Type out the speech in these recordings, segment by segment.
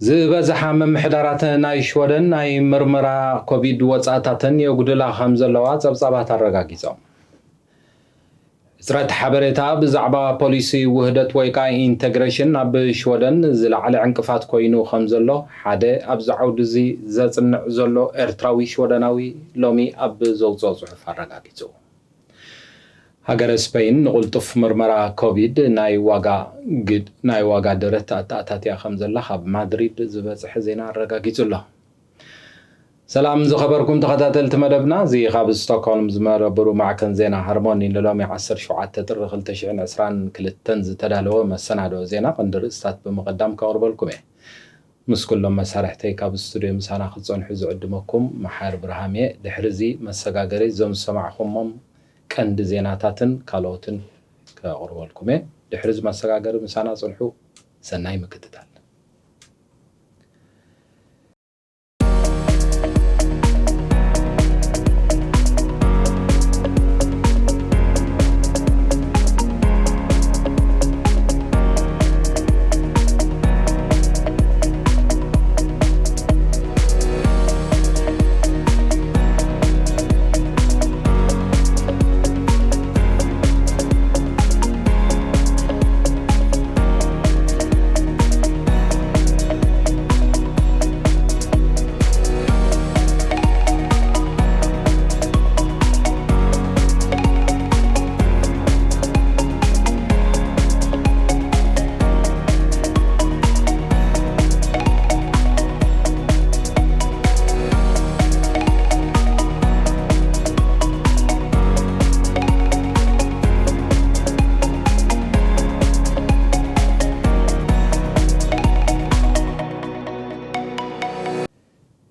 ዝበዝሓ መምሕዳራት ናይ ሽወደን ናይ ምርመራ ኮቪድ ወጻእታትን የጉድላ ከም ዘለዋ ጸብጻባት አረጋጊጾም ጽረት ሓበሬታ ብዛዕባ ፖሊሲ ውህደት ወይ ከዓ ኢንተግሬሽን ኣብ ሽወደን ዝለዓለ ዕንቅፋት ኮይኑ ከም ዘሎ ሓደ ኣብ ዝዓውድ እዚ ዘጽንዕ ዘሎ ኤርትራዊ ሽወደናዊ ሎሚ ኣብ ዘውፅኦ ጽሑፍ አረጋጊጹ ሃገረ ስፔን ንቁልጡፍ ምርመራ ኮቪድ ናይ ዋጋ ደረት ኣታኣታትያ ከም ዘላ ኣብ ማድሪድ ዝበጽሐ ዜና አረጋጊጹ ኣሎ ሰላም ዝኸበርኩም ተኸታተልቲ መደብና እዚ ካብ ስቶክሆልም ዝመረበሩ ማዕከን ዜና ሃርሞኒ ንሎሚ 17 ጥሪ 2022 ዝተዳለወ መሰናዶ ዜና ቀንዲ ርእስታት ብምቕዳም ከቕርበልኩም እየ ምስ ኩሎም መሳርሕተይ ካብ ስቱድዮ ምሳና ክጸንሑ ዝዕድመኩም መሓር ብርሃም እየ ድሕሪ እዚ መሰጋገሪ ዞም ዝሰማዕኹሞም ቀንዲ ዜናታትን ካልኦትን ከቕርበልኩም እየ ድሕሪ እዚ መሰጋገሪ ምሳና ጽንሑ ሰናይ ምክትታል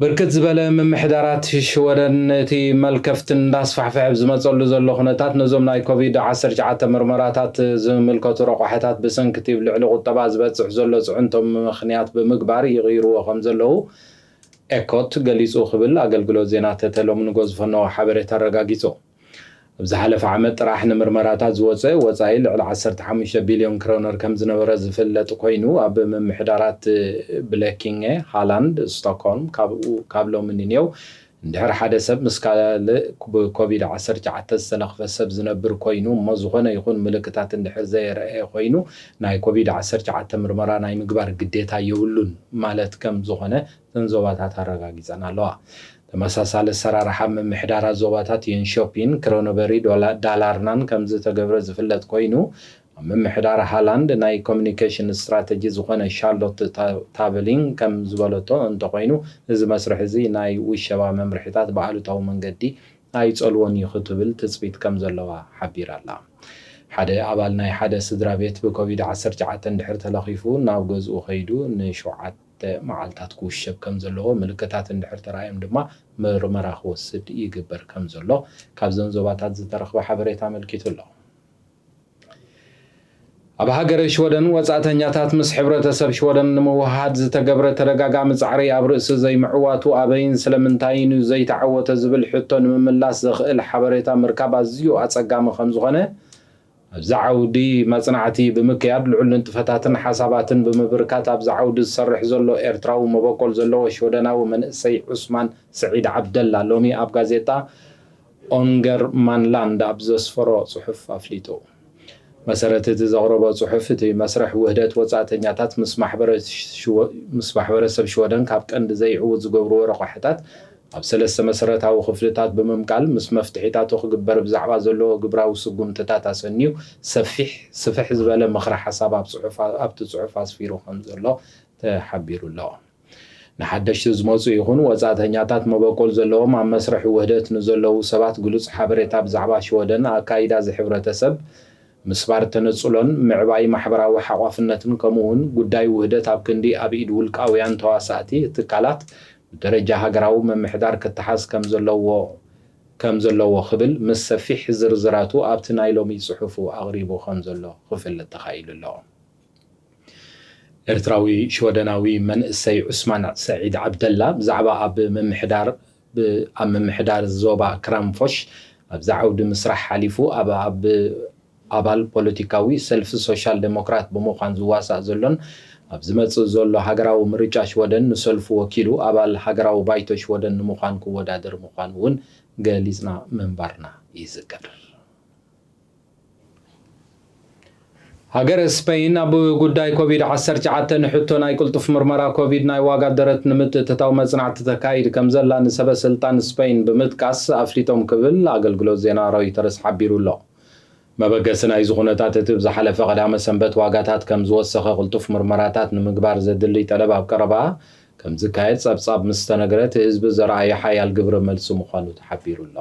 بركت زبالة من محدارات شورن تي ملكفت እንዳስፋሕፍሕ ዝመጸሉ ዘሎ ኩነታት ነዞም ናይ ኮቪድ 19 ምርመራታት ዝምልከቱ ረቋሕታት ብሰንኪ ልዕሊ ቁጠባ ዝበጽሕ ዘሎ ጽዕንቶም ምኽንያት ብምግባር ይغيرዎ ከም ዘለዉ ኤኮት ገሊጹ ክብል አገልግሎት ዜና ተተሎም ንጎዝፈኖ ሓበሬታ አረጋጊጹ ብዝሓለፈ ዓመት ጥራሕ ንምርመራታት ዝወፀ ወጻኢ ልዕሊ 15 ቢልዮን ክሮነር ከም ዝነበረ ዝፍለጥ ኮይኑ ኣብ ምምሕዳራት ብሌኪንግ ሃላንድ ስቶክሆልም ካብ ሎሚ ንኔው እንድሕር ሓደ ሰብ ምስካለ ኮቪድ 19 ዝተለኽፈ ሰብ ዝነብር ኮይኑ መዝኾነ ይኹን ምልክታት እንድሕር ዘየርአ ኮይኑ ናይ ኮቪድ 19 ምርመራ ናይ ምግባር ግዴታ የብሉን ማለት ከም ዝኾነ ተንዞባታት አረጋጊጸና ኣለዋ ተመሳሳለ ሰራራሓ ምምሕዳራት ዞባታት የንሾፒን ክሮኖበሪ ዳላርናን ከም ዝተገብረ ዝፍለጥ ኮይኑ ምምሕዳር ሃላንድ ናይ ኮሚኒኬሽን ስትራቴጂ ዝኾነ ሻርሎት ታብሊን ከም ዝበለቶ እንተኮይኑ እዚ መስርሕ እዚ ናይ ውሸባ መምርሒታት በአሉታዊ መንገዲ ኣይጸልዎን ይኽትብል ትጽቢት ከም ዘለዋ ሓቢራላ ሓደ አባል ናይ ሓደ ስድራ ቤት በኮቪድ 19 እንድሕር ተለኺፉ ናብ ገዝኡ ኸይዱ ንሸውዓተ መዓልታት ክውሸብ ከም ዘለዎ ምልክታት እንድሕር ተራእዮም ድማ ምርመራ ክወስድ ይግበር ከም ዘሎ ካብ ዘንዞባታት ዝተረኽበ ሓበሬታ መልኪቱ ኣሎ ኣብ ሃገረ ሽወደን ወጻእተኛታት ምስ ሕብረተሰብ ሽወደን ንምውሃድ ዝተገብረ ተደጋጋሚ ጻዕሪ ኣብ ርእሲ ዘይምዕዋቱ ኣበይን ስለምንታይን ዘይተዓወተ ዝብል ሕቶ ንምምላስ ዝኽእል ሓበሬታ ምርካብ ኣዝዩ ኣጸጋሚ ከም ዝኾነ ኣብዛዓውዲ መጽናዕቲ ብምክያድ ልዑል ንጥፈታትን ሓሳባትን ብምብርካት ኣብዛዓውዲ ዝሰርሕ ዘሎ ኤርትራዊ መበቆል ዘለዎ ሽወደናዊ መንእሰይ ዑስማን ሰዒድ ዓብደላ ሎሚ ኣብ ጋዜጣ ኦንገር ማንላንድ ኣብ ዘስፈሮ ጽሑፍ ኣፍሊጡ መሰረት እቲ ዘቕረበ ጽሑፍ እቲ መስርሕ ውህደት ወጻእተኛታት ምስ ማሕበረሰብ ሽወደን ካብ ቀንዲ ዘይዕውት ዝገብሩ ረቋሕታት ኣብ ሰለስተ መሰረታዊ ክፍልታት ብምምቃል ምስ መፍትሒታቱ ክግበር ብዛዕባ ዘሎ ግብራዊ ስጉምትታት ኣሰንዩ ስፍሕ ዝበለ ምኽሪ ሓሳብ ኣብቲ ጽሑፍ ኣስፊሩ ከም ዘሎ ተሓቢሩ ኣሎ ንሓደሽቲ ዝመፁ ይኹን ወጻእተኛታት መበቆል ዘለዎም ኣብ መስርሕ ውህደት ንዘለዉ ሰባት ግሉጽ ሓበሬታ ብዛዕባ ሽወደን ኣካይዳ ዝሕብረተሰብ ምስባር ተነጽሎን ምዕባይ ማሕበራዊ ሓቋፍነትን ከምኡውን ጉዳይ ውህደት ኣብ ክንዲ ኣብ ኢድ ውልቃውያን ተዋሳእቲ ትካላት ደረጃ ሃገራዊ መምሕዳር ከተሓዝ ከም ዘለዎ ክብል ምስ ሰፊሕ ዝርዝራቱ ኣብቲ ናይ ሎሚ ጽሑፉ ኣቕሪቡ ከም ዘሎ ክፍለጥ ተኻኢሉ ኣሎ ኤርትራዊ ሽወደናዊ መንእሰይ ዑስማን ሰዒድ ዓብደላ ብዛዕባ ኣብ ምምሕዳር ዞባ ክራምፎሽ ኣብ ዛዓውዲ ምስራሕ ሓሊፉ አባል ፖለቲካዊ ሰልፊ ሶሻል ዴሞክራት ብምዃን ዝዋሳእ ዘሎን ኣብ ዝመጽእ ዘሎ ሃገራዊ ምርጫ ሽወደን ንሰልፉ ወኪሉ ኣባል ሃገራዊ ባይቶ ሽወደን ንምዃን ክወዳደር ምዃኑ እውን ገሊጽና ምንባርና ይዝከር። ሃገር ስፔን ኣብ ጉዳይ ኮቪድ-19 ንሕቶ ናይ ቅልጡፍ ምርመራ ኮቪድ ናይ ዋጋ ደረት ንምትእትታው መጽናዕቲ ተካይድ ከም ዘላ ንሰበ ስልጣን ስፔን ብምጥቃስ ኣፍሊጦም ክብል ኣገልግሎት ዜና ሮይተርስ ሓቢሩ ኣሎ። መበገሲ ናይ ዝኹነታት እቲ ብዝሓለፈ ቀዳመ ሰንበት ዋጋታት ከም ዝወሰኸ ቅልጡፍ ምርመራታት ንምግባር ዘድሊ ጠለብ ኣብ ቀረባ ከም ዝካየድ ጸብጻብ ምስ ተነገረት ህዝቢ ዘረኣየ ሓያል ግብሪ መልሲ ምዃኑ ተሓቢሩ ኣሎ።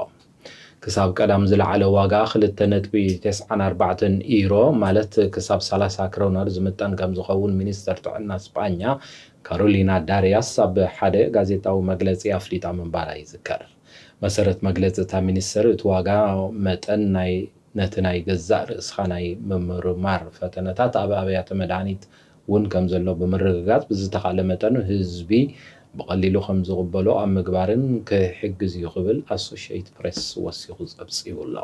ክሳብ ቀዳም ዝለዓለ ዋጋ 2.94 ዩሮ ማለት ክሳብ 30 ክሮነር ዝምጠን ከም ዝኸውን ሚኒስተር ጥዕና ስፓኛ ካሮሊና ዳሪያስ ኣብ ሓደ ጋዜጣዊ መግለጺ ኣፍሊጣ ምንባራ ይዝከር። መሰረት መግለጺ እታ ሚኒስተር እቲ ዋጋ መጠን ነቲ ናይ ገዛእ ርእስኻ ናይ ምምርማር ፈተነታት ኣብ ኣብያተ መድሃኒት እውን ከም ዘሎ ብምርግጋጽ ብዝተኻለ መጠን ህዝቢ ብቐሊሉ ከም ዝቕበሎ ኣብ ምግባርን ክሕግዝ እዩ ክብል ኣሶሺየትድ ፕሬስ ወሲኹ ጸብጺቡ ኣሎ።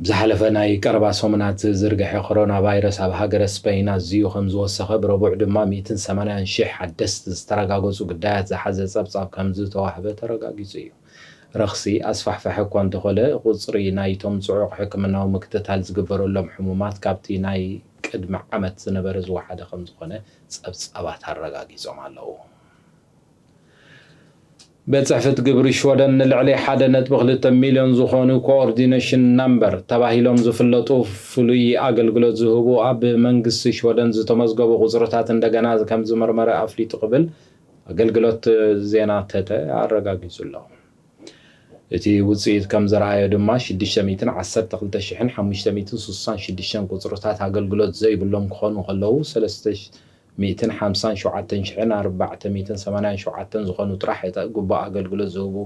ብዝሓለፈ ናይ ቀረባ ሰሙናት ዝርግሐ ኮሮና ቫይረስ ኣብ ሃገረ ስፔን ኣዝዩ ከም ዝወሰኸ ብረቡዕ ድማ 180,000 ሓደስቲ ዝተረጋገጹ ጉዳያት ዝሓዘ ጸብጻብ ከም ዝተዋህበ ተረጋጊጹ እዩ። ረኽሲ ኣስፋሕፋሕ እኳ እንተኾነ ቁጽሪ ናይቶም ጽዑቕ ሕክምናዊ ምክትታል ዝግበረሎም ሕሙማት ካብቲ ናይ ቅድሚ ዓመት ዝነበረ ዝወሓደ ከም ዝኾነ ጸብጻባት ኣረጋጊጾም ኣለዉ። ቤት ጽሕፈት ግብሪ ሽወደን ንልዕሊ 1.2 ሚልዮን ዝኾኑ ኮኦርዲኔሽን ናምበር ተባሂሎም ዝፍለጡ ፍሉይ ኣገልግሎት ዝህቡ ኣብ መንግስቲ ሽወደን ዝተመዝገቡ ቁጽርታት እንደገና ከም ዝመርመረ ኣፍሊጡ ክብል ኣገልግሎት ዜና ተተ ኣረጋጊጹ ኣሎ። እቲ ውጽኢት ከም ዘረኣዮ ድማ 612,566 ቁጽርታት ኣገልግሎት ዘይብሎም ክኾኑ ከለዉ 357,487 ዝኾኑ ጥራሕ ግቡእ ኣገልግሎት ዝህቡ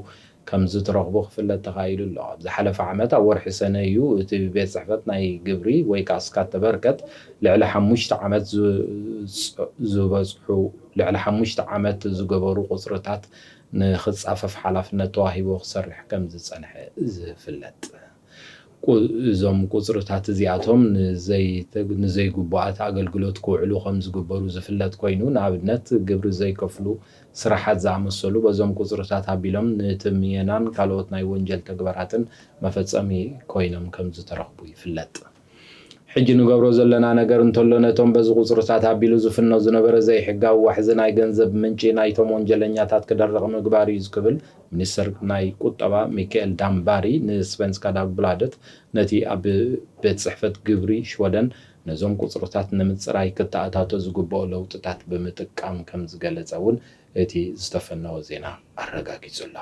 ከም ዝተረኽቡ ክፍለጥ ተኻኢሉ ኣሎ። ኣብ ዝሓለፈ ዓመት ኣብ ወርሒ ሰነ እዩ እቲ ቤት ጽሕፈት ናይ ግብሪ ወይ ከዓ ስካት ተበርከት ልዕሊ 5 ዓመት ዝበጽሑ ልዕሊ 5 ዓመት ዝገበሩ ቁጽርታት ንኽጻፈፍ ሓላፍነት ተዋሂቦ ክሰርሕ ከም ዝጸንሐ ዝፍለጥ። እዞም ቁጽርታት እዚኣቶም ንዘይግቡኣት ኣገልግሎት ክውዕሉ ከም ዝግበሩ ዝፍለጥ ኮይኑ ንኣብነት ግብሪ ዘይከፍሉ ስራሓት ዝኣመሰሉ በዞም ቁጽርታት ኣቢሎም ንትምየናን ካልኦት ናይ ወንጀል ተግባራትን መፈጸሚ ኮይኖም ከም ዝተረኽቡ ይፍለጥ። ሕጂ ንገብሮ ዘለና ነገር እንተሎ ነቶም በዚ ቁጽርታት ኣቢሉ ዝፍኖ ዝነበረ ዘይሕጋዊ ዋሕዚ ናይ ገንዘብ ምንጪ ናይቶም ወንጀለኛታት ክደርቕ ምግባር እዩ ዝክብል ሚኒስተር ናይ ቁጠባ ሚካኤል ዳምባሪ ንስፔንስካ ዳግብላደት ነቲ ኣብ ቤት ጽሕፈት ግብሪ ሽወደን ነዞም ቁጽርታት ንምጽራይ ክተኣታቶ ዝግብኦ ለውጥታት ብምጥቃም ከም ዝገለጸ እውን እቲ ዝተፈነወ ዜና ኣረጋጊጹ ኣሎ።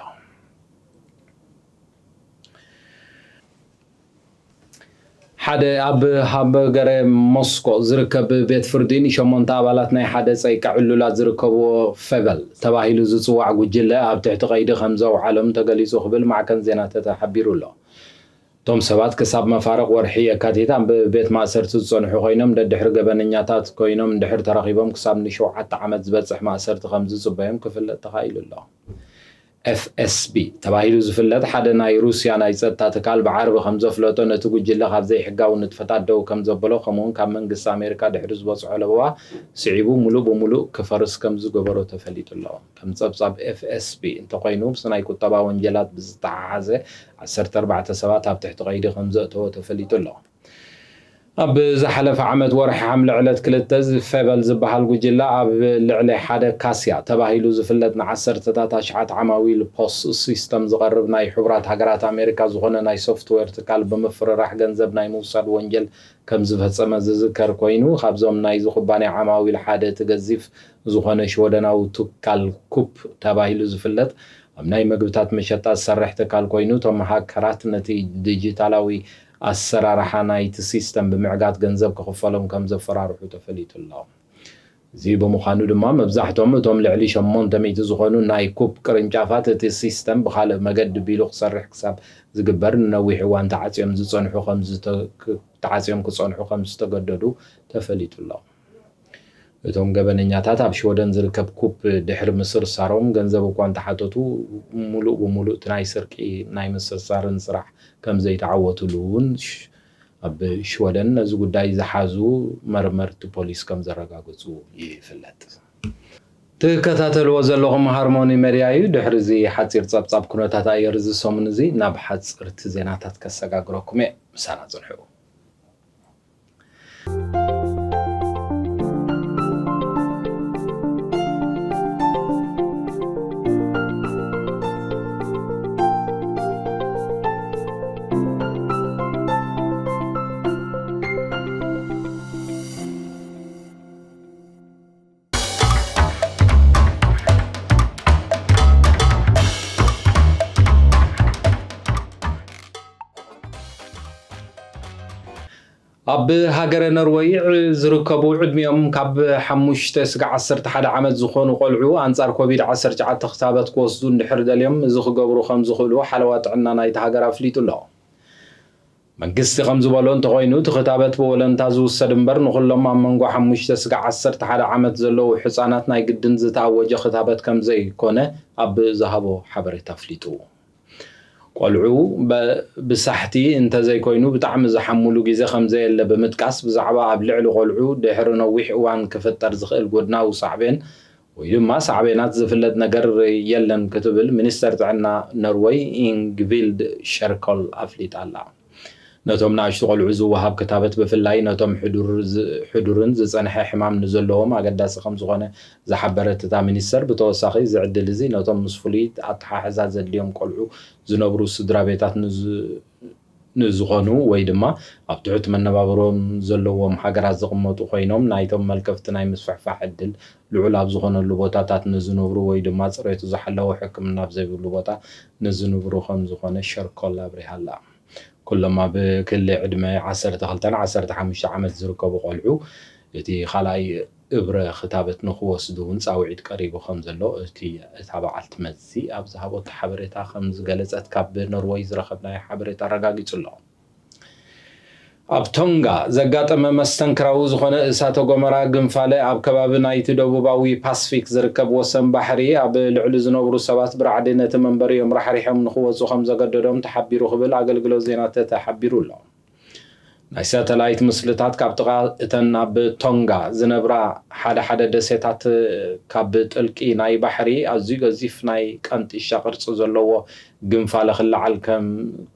ሓደ ኣብ ሃገረ ሞስኮ ዝርከብ ቤት ፍርዲ ን8 ኣባላት ናይ ሓደ ጸይቃ ዕሉላት ዝርከብዎ ፌበል ተባሂሉ ዝጽዋዕ ጉጅለ ኣብ ትሕቲ ቀይዲ ከም ዘውዓሎም ተገሊጹ ክብል ማዕከን ዜና ተሓቢሩ ኣሎ። እቶም ሰባት ክሳብ መፋረቕ ወርሒ የካቲት ኣብ ቤት ማእሰርቲ ዝጸንሑ ኮይኖም ደድሕሪ ገበነኛታት ኮይኖም እንድሕር ተረኺቦም ክሳብ ን7 ዓመት ዝበጽሕ ማእሰርቲ ከም ዝጽበዮም ክፍለጥ ተኻኢሉ ኣሎ። FSB ተባሂሉ ዝፍለጥ ሓደ ናይ ሩስያ ናይ ጸጥታ ትካል ብዓርቢ ከም ዘፍለጦ ነቲ ጉጅለ ካብ ዘይሕጋዊ ንጥፈታት ደው ከም ዘበሎ ከምኡውን ካብ መንግስቲ ኣሜሪካ ድሕሪ ዝበጽሖ ለበባ ስዒቡ ሙሉእ ብምሉእ ክፈርስ ከም ዝገበሮ ተፈሊጡ ኣሎ። ከም ጸብጻብ FSB እንተኮይኑ ምስ ናይ ቁጠባ ወንጀላት ብዝተሓሓዘ 14 ሰባት ኣብ ትሕቲ ቀይዲ ከም ዘእተወ ተፈሊጡ ኣሎ። ኣብ ዝሓለፈ ዓመት ወርሒ ሓምለ ዕለት 2 ፌበል ዝበሃል ጉጅለ ኣብ ልዕሊ ሓደ ካስያ ተባሂሉ ዝፍለጥ ንዓሰርተታት ኣሽዓት ዓማዊል ፖስ ሲስተም ዝቐርብ ናይ ሕቡራት ሃገራት ኣሜሪካ ዝኾነ ናይ ሶፍትዌር ትካል ብምፍርራሕ ገንዘብ ናይ ምውሳድ ወንጀል ከም ዝፈጸመ ዝዝከር ኮይኑ ካብዞም ናይዚ ኩባንያ ዓማዊል ሓደ ትገዚፍ ዝኾነ ሽወደናዊ ትካል ኩፕ ተባሂሉ ዝፍለጥ ኣብ ናይ ምግብታት መሸጣ ዝሰርሕ ትካል ኮይኑ እቶም ሃከራት ነቲ ዲጂታላዊ ኣሰራርሓ ናይቲ ሲስተም ብምዕጋት ገንዘብ ክኽፈሎም ከም ዘፈራርሑ ተፈሊጡ ኣሎ። እዚ ብምዃኑ ድማ መብዛሕትኦም እቶም ልዕሊ 800 ዝኾኑ ናይ ኩፕ ቅርንጫፋት እቲ ሲስተም ብኻልእ መገዲ ቢሉ ክሰርሕ ክሳብ ዝግበር ንነዊሕ እዋን ተዓጽዮም ክጸንሑ ከም ዝተገደዱ ተፈሊጡ ኣሎ። እቶም ገበነኛታት ኣብ ሽወደን ዝርከብ ኩፕ ድሕሪ ምስርሳሮም ገንዘብ እኳ እንተሓተቱ ሙሉእ ብምሉእ እቲ ናይ ስርቂ ናይ ምስርሳርን ስራሕ ከም ዘይተዓወትሉ እውን ኣብ ሽወደን ነዚ ጉዳይ ዝሓዙ መርመርቲ ፖሊስ ከም ዘረጋግፁ ይፍለጥ ትከታተልዎ ዘለኹም ሃርሞኒ ሚድያ እዩ ድሕሪ እዚ ሓፂር ፀብፃብ ኩነታት ኣየር ዝሰሙን እዚ ናብ ሓፂርቲ ዜናታት ከሰጋግረኩም እየ ምሳና ፅንሑ ኣብ ሃገረ ኖርዌይ ዝርከቡ ዕድሚኦም ካብ 5 እስከ 11 ዓመት ዝኾኑ ቆልዑ ኣንጻር ኮቪድ-19 ክታበት ክወስዱ እንድሕር ደልዮም እዚ ክገብሩ ከም ዝኽእሉ ሓለዋ ጥዕና ናይቲ ሃገር ኣፍሊጡ ኣሎ መንግስቲ ከም ዝበሎ እንተኮይኑ እቲ ክታበት ብወለንታ ዝውሰድ እምበር ንኩሎም ኣብ መንጎ 5 እስከ 11 ዓመት ዘለዉ ህፃናት ናይ ግድን ዝተኣወጀ ክታበት ከም ዘይኮነ ኣብ ዝሃቦ ሓበሬታ ኣፍሊጡ ቆልዑ ብሳሕቲ እንተዘይኮይኑ ብጣዕሚ ዝሓምሉ ግዜ ከም ዘየለ ብምጥቃስ ብዛዕባ ኣብ ልዕሊ ቆልዑ ድሕሪ ነዊሕ እዋን ክፍጠር ዝኽእል ጎድናዊ ሳዕቤን ወይ ድማ ሳዕቤናት ዝፍለጥ ነገር የለን ክትብል ሚኒስተር ጥዕና ኖርዌይ ኢንግቪልድ ሸርኮል ኣፍሊጣ ኣላ ነቶም ንኣሽቱ ቆልዑ ዝወሃብ ክታበት ብፍላይ ነቶም ሕዱርን ዝፀንሐ ሕማም ንዘለዎም ኣገዳሲ ከም ዝኾነ ዝሓበረት እታ ሚኒስተር ብተወሳኺ ዝዕድል እዚ ነቶም ምስ ፍሉይ ኣተሓሕዛ ዘድልዮም ቆልዑ ዝነብሩ ስድራ ቤታት ንዝኾኑ ወይ ድማ ኣብ ትሑት መነባብሮም ዘለዎም ሃገራት ዝቕመጡ ኮይኖም ናይቶም መልከፍቲ ናይ ምስፋሕፋሕ ዕድል ልዑል ኣብ ዝኾነሉ ቦታታት ንዝነብሩ ወይ ድማ ፅሬቱ ዝሓለወ ሕክምና ብዘይብሉ ቦታ ንዝነብሩ ከም ዝኾነ ሸርኮል ኣብሪሃ ኣላ كلهم بكل عدمة 12-15 عمت زركبوا قلعوا تي خلاي إبرة خطابة نخوص دون ساوعد قريب خمس لو تي تابعت مزي أبز هبط حبرتها خمس جلسة كبر نرويز رخبنا حبرتها رجاجي تلا ኣብ ቶንጋ ዘጋጠመ መስተንክራዊ ዝኾነ እሳተ ጎመራ ግንፋለ ኣብ ከባቢ ናይቲ ደቡባዊ ፓሲፊክ ዝርከብ ወሰን ባሕሪ ኣብ ልዕሊ ዝነብሩ ሰባት ብራዕዲ ነቲ መንበሪኦም ራሕሪሖም ንኽወፁ ከም ዘገደዶም ተሓቢሩ ክብል ኣገልግሎት ዜና ተሓቢሩ ኣሎ ናይ ሳተላይት ምስልታት ካብ ጥቓ እተን ኣብ ቶንጋ ዝነብራ ሓደ ደሴታት ካብ ጥልቂ ናይ ባሕሪ ኣዝዩ ገዚፍ ናይ ቀንጢሻ ቅርፂ ዘለዎ ግንፋለ ክለዓል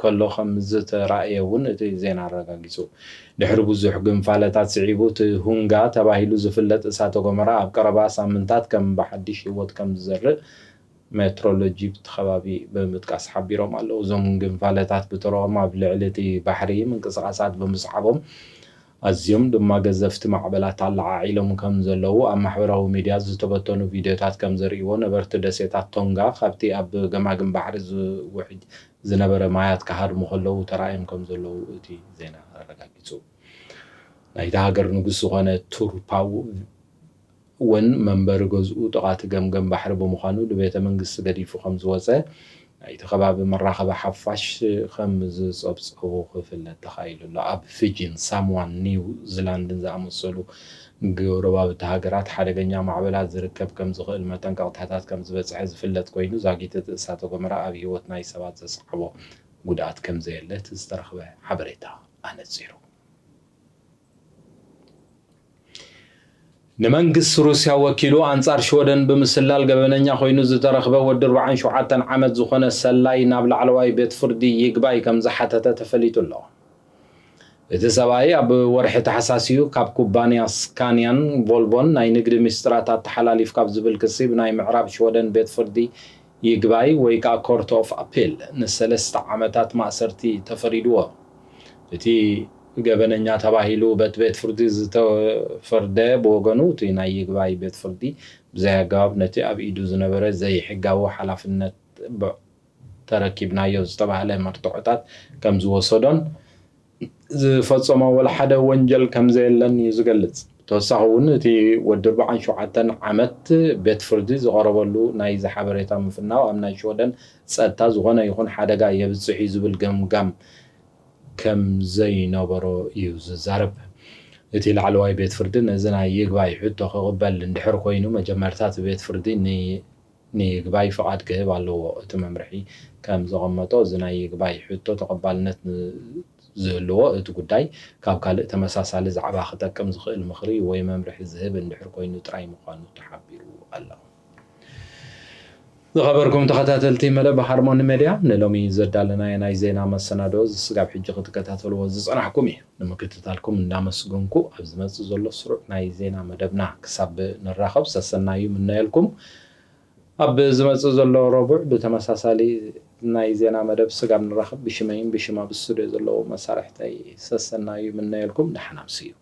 ከሎ ከም ዝተራእየ እውን እቲ ዜና ኣረጋጊፁ ድሕሪ ብዙሕ ግንፋለታት ስዒቡ እቲ ሁንጋ ተባሂሉ ዝፍለጥ እሳተ ጎመራ ኣብ ቀረባ ሳምንታት ከም ብሓድሽ ህይወት ከም ዝዘርእ ሜትሮሎጂ ተኸባቢ ብምጥቃስ ሓቢሮም ኣለዉ እዞም ግንፋለታት ብተሮኦም ኣብ ልዕሊ እቲ ባሕሪ ምንቅስቓሳት ብምስሓቦም ኣዝዮም ድማ ገዘፍቲ ማዕበላት ኣለዓዒሎም ከም ዘለዉ ኣብ ማሕበራዊ ሚድያ ዝተበተኑ ቪድዮታት ከም ዘርእይዎ ነበርቲ ደሴታት ቶንጋ ካብቲ ኣብ ገማግም ባሕሪ ዝውሕጅ ዝነበረ ማያት ክሃድሙ ከለዉ ተራእዮም ከም ዘለዉ እቲ ዜና ኣረጋጊፁ ናይቲ ሃገር ንጉስ ዝኾነ ቱርፓው ون منبر جزء طاقات جم بحر بمخانو لبيت منجس قريف خمس وزة يتخبى بمراقبة حفاش خمس صبص أو خفل التخيل لا أب فيجن ساموان نيو زلاند زعم الصلو جربا بتهاجرات حدا جنيا معبلات زركب كم زغل متن قطعات كم زبز عز فلت كوينو زاجيت ساتو جمرة أبي وتناي سبات صحبه قدات كم زي اللي تسترخبه حبرتها أنا زيرو نمنجس روسيا وكيلو أنصار شودن بمسلال جبنانيا خوينو زترخبه ودر وعن شعاتن عمد زخنة سلاي نابل علواي بيت فردي يقباي كم زحتة تفليت الله إتسابعي أب ورحة حساسيو كاب كوبانيا سكانيان فولفون ناي نقد مستراتات تحلالي في كاب زبل كسيب ناي معراب شودن بيت فردي يقباي ويكا كورت اوف أبيل نسلست عمتات مأسرتي تفريدوه إتي جبنانيا تباهيلو بيت فردي فرده بوغنو تي ناي يقباي بيت فردي زي قاب نتي أب إيدو زنبرة زي حقاو حلافنت تركيبنا يوز تبع عليه مرتوعتات كم زو صدن فتصما ولا حدا وانجل كم زي لن يزقلت توسعون تي ودرب عن شعاتن عمت بيت فردي زغربلو ناي زحبريتا مفنا وامنا شودن سأتا زغنا يكون حدا قا يبزحي زبل قم كم زي نبرو يوز زرب تي العلواي بيت فردي نزنا يقباي حتى قبل اندحر كوينو مجمرتات بيت فردي ني يقباي فقط كهب على تمام رحي كم زغمتو زنا يقباي حتى تقبلنت ዝህልዎ እቲ ጉዳይ ካብ ካልእ ተመሳሳሊ ዛዕባ ክጠቅም ዝኽእል ምኽሪ ወይ መምርሒ ዝህብ እንድሕር ኮይኑ ጥራይ ምዃኑ ተሓቢሩ ኣሎ ዝኸበርኩም ተኸታተልቲ መደብ ሃርሞኒ ሚድያ ንሎሚ ዘዳለናዮ ናይ ዜና መሰናድኦ ዝስጋብ ሕጂ ክትከታተልዎ ዝፀናሕኩም እዩ ንምክትታልኩም እንዳመስገንኩ ኣብ ዝመፅእ ዘሎ ስሩዕ ናይ ዜና መደብና ክሳብ ንራኸብ ሰሰናዩ ምነየልኩም ኣብ ዝመፅእ ዘሎ ረቡዕ ብተመሳሳሊ ናይ ዜና መደብ ስጋብ ንራኸብ ብሽመይን ብሽማ ብስቱድዮ ዘለዎ መሳርሕተይ ሰሰናዩ ምነየልኩም ደሓና ምሲዩ